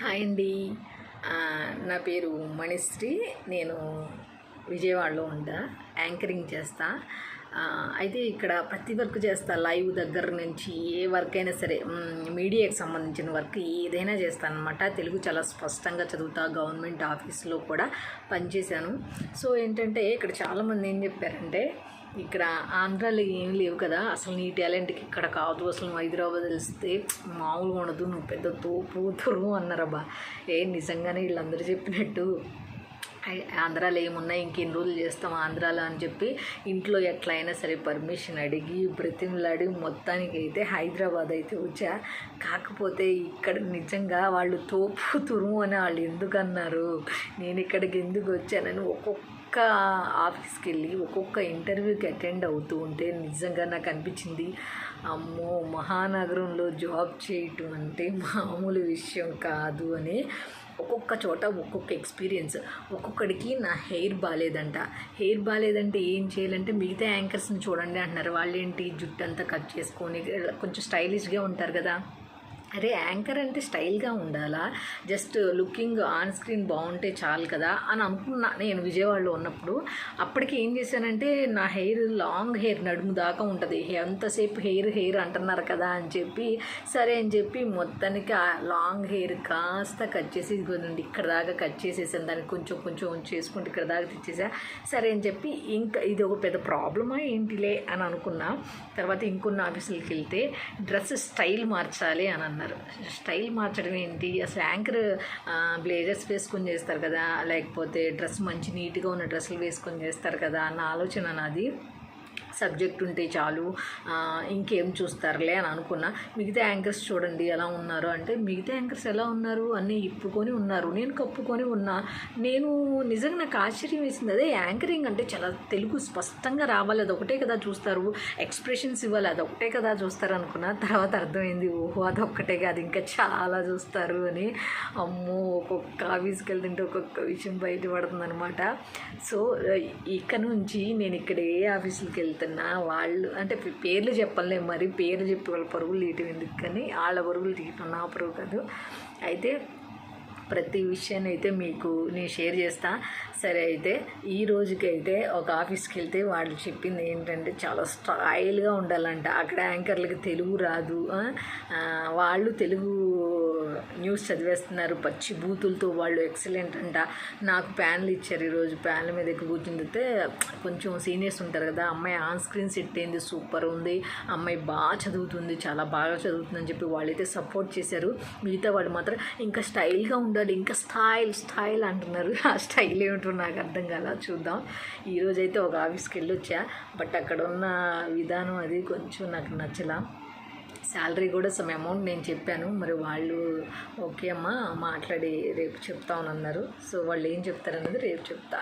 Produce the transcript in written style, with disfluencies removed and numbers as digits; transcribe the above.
Hi అండి. నా పేరు మణిశ్రీ. నేను విజయవాడలో ఉంటా, యాంకరింగ్ చేస్తా. అయితే ఇక్కడ ప్రతి వర్క్ చేస్తా, లైవ్ దగ్గర నుంచి ఏ వర్క్ అయినా సరే, మీడియాకి సంబంధించిన వర్క్ ఏదైనా చేస్తాను అనమాట. తెలుగు చాలా స్పష్టంగా చదువుతా. గవర్నమెంట్ ఆఫీస్లో కూడా పనిచేశాను. సో ఏంటంటే ఇక్కడ చాలామంది ఏం చెప్పారంటే, ఇక్కడ ఆంధ్రాలో ఏం లేవు కదా, అసలు నీ టాలెంట్కి ఇక్కడ కాదు, అసలు హైదరాబాద్ తెలిస్తే మామూలుగా ఉండదు, నువ్వు పెద్ద తోపు తురుము అన్నారబ్బా. నిజంగానే వీళ్ళందరూ చెప్పినట్టు ఆంధ్రాలో ఏమున్నాయి, ఇంకెన్ని రోజులు చేస్తాం ఆంధ్రాలో అని చెప్పి ఇంట్లో ఎట్లయినా సరే పర్మిషన్ అడిగి బ్రతిమలాడి మొత్తానికి అయితే హైదరాబాద్ అయితే వచ్చా. కాకపోతే ఇక్కడ నిజంగా వాళ్ళు తోపు తురుము అని వాళ్ళు ఎందుకు అన్నారు, నేను ఇక్కడికి ఎందుకు వచ్చానని ఒక్కొక్క ఆఫీస్కి వెళ్ళి ఒక్కొక్క ఇంటర్వ్యూకి అటెండ్ అవుతూ ఉంటే నిజంగా నాకు అనిపించింది, అమ్మో మహానగరంలో జాబ్ చేయటం అంటే మామూలు విషయం కాదు అని. ఒక్కొక్క చోట ఒక్కొక్క ఎక్స్పీరియన్స్. ఒక్కొక్కడికి నా హెయిర్ బాగాలేదంట. హెయిర్ బాగాలేదంటే ఏం చేయాలంటే మిగతా యాంకర్స్ని చూడండి అంటున్నారు. వాళ్ళేంటి జుట్టు అంతా కట్ చేసుకొని కొంచెం స్టైలిష్గా ఉంటారు కదా. అరే యాంకర్ అంటే స్టైల్గా ఉండాలా, జస్ట్ లుకింగ్ ఆన్ స్క్రీన్ బాగుంటే చాలు కదా అని అనుకున్నా నేను విజయవాడలో ఉన్నప్పుడు. అప్పటికి ఏం చేశానంటే, నా హెయిర్ లాంగ్ హెయిర్ నడుము దాకా ఉంటుంది, ఎంతసేపు హెయిర్ అంటున్నారు కదా అని చెప్పి సరే అని చెప్పి మొత్తానికి ఆ లాంగ్ హెయిర్ కాస్త కట్ చేసి ఇదిగోండి ఇక్కడ దాకా కట్ చేసేసాను. దానికి కొంచెం కొంచెం చేసుకుంటే ఇక్కడ దాకా తెచ్చేసా. సరే అని చెప్పి ఇంకా ఇది ఒక పెద్ద ప్రాబ్లమా ఏంటిలే అని అనుకున్నా. తర్వాత ఇంకొన్ని ఆఫీసులకి వెళ్తే డ్రెస్ స్టైల్ మార్చాలి అని అన్నారు. స్టైల్ మార్చడం ఏంటి, అసలు యాంకర్ బ్లేజర్స్ వేసుకొని చేస్తారు కదా, లేకపోతే డ్రెస్ మంచి నీట్గా ఉన్న డ్రెస్సులు వేసుకొని చేస్తారు కదా అన్న ఆలోచన నాది. సబ్జెక్ట్ ఉంటే చాలు, ఇంకేం చూస్తారులే అని అనుకున్నా. మిగతా యాంకర్స్ చూడండి ఎలా ఉన్నారు అంటే, మిగతా యాంకర్స్ ఎలా ఉన్నారు అన్నీ ఇప్పుకొని ఉన్నారు, నేను కప్పుకొని ఉన్నా. నేను నిజంగా నాకు ఆశ్చర్యం వేసింది. అదే యాంకరింగ్ అంటే చాలా తెలుగు స్పష్టంగా రావాలి, అదొకటే కదా చూస్తారు, ఎక్స్ప్రెషన్స్ ఇవ్వాలి, అదొకటే కదా చూస్తారు అనుకున్నా. తర్వాత అర్థమైంది, ఓహో అదొక్కటే కాదు ఇంకా చాలా చూస్తారు అని. అమ్మో ఒక్కొక్క ఆఫీస్కి వెళ్తుంటే ఒక్కొక్క విషయం బయటపడుతుంది అనమాట. సో ఇక్కడ నుంచి నేను ఇక్కడ ఏ ఆఫీసులకి వెళ్తాను వాళ్ళు అంటే పేర్లు చెప్పలే, మరి పేర్లు చెప్పి వాళ్ళ పరుగులు తీయటం ఎందుకు, కానీ వాళ్ళ పరుగులు తీయటం నా పరుగు కాదు. అయితే ప్రతి విషయాన్ని అయితే మీకు నేను షేర్ చేస్తా. సరే అయితే ఈ రోజుకైతే ఒక ఆఫీస్కి వెళ్తే వాళ్ళు చెప్పింది ఏంటంటే, చాలా స్టైల్గా ఉండాలంట. అక్కడ యాంకర్లకి తెలుగు రాదు, వాళ్ళు తెలుగు న్యూస్ చదివేస్తున్నారు పచ్చి బూతులతో, వాళ్ళు ఎక్సలెంట్ అంట. నాకు ప్యాన్లు ఇచ్చారు ఈరోజు, ప్యాన్ల మీద ఎక్కువ కూర్చుంటే కొంచెం సీనియర్స్ ఉంటారు కదా, అమ్మాయి ఆన్ స్క్రీన్ సెట్ అయింది, సూపర్ ఉంది, అమ్మాయి బాగా చదువుతుంది, చాలా బాగా చదువుతుంది అని చెప్పి వాళ్ళైతే సపోర్ట్ చేశారు. మిగతా వాళ్ళు మాత్రం ఇంకా స్టైల్గా ఉండాలి, ఇంకా స్టైల్ అంటున్నారు. ఆ స్టైల్ ఏమిటో నాకు అర్థం కాల. చూద్దాం. ఈరోజైతే ఒక ఆఫీస్కి వెళ్ళొచ్చా, బట్ అక్కడ ఉన్న విధానం అది కొంచెం నాకు నచ్చలా. శాలరీ కూడా సమ్ అమౌంట్ నేను చెప్పాను, మరి వాళ్ళు ఓకే అమ్మా మాట్లాడి రేపు చెప్తామని అన్నారు. సో వాళ్ళు ఏం చెప్తారన్నది రేపు చెప్తా.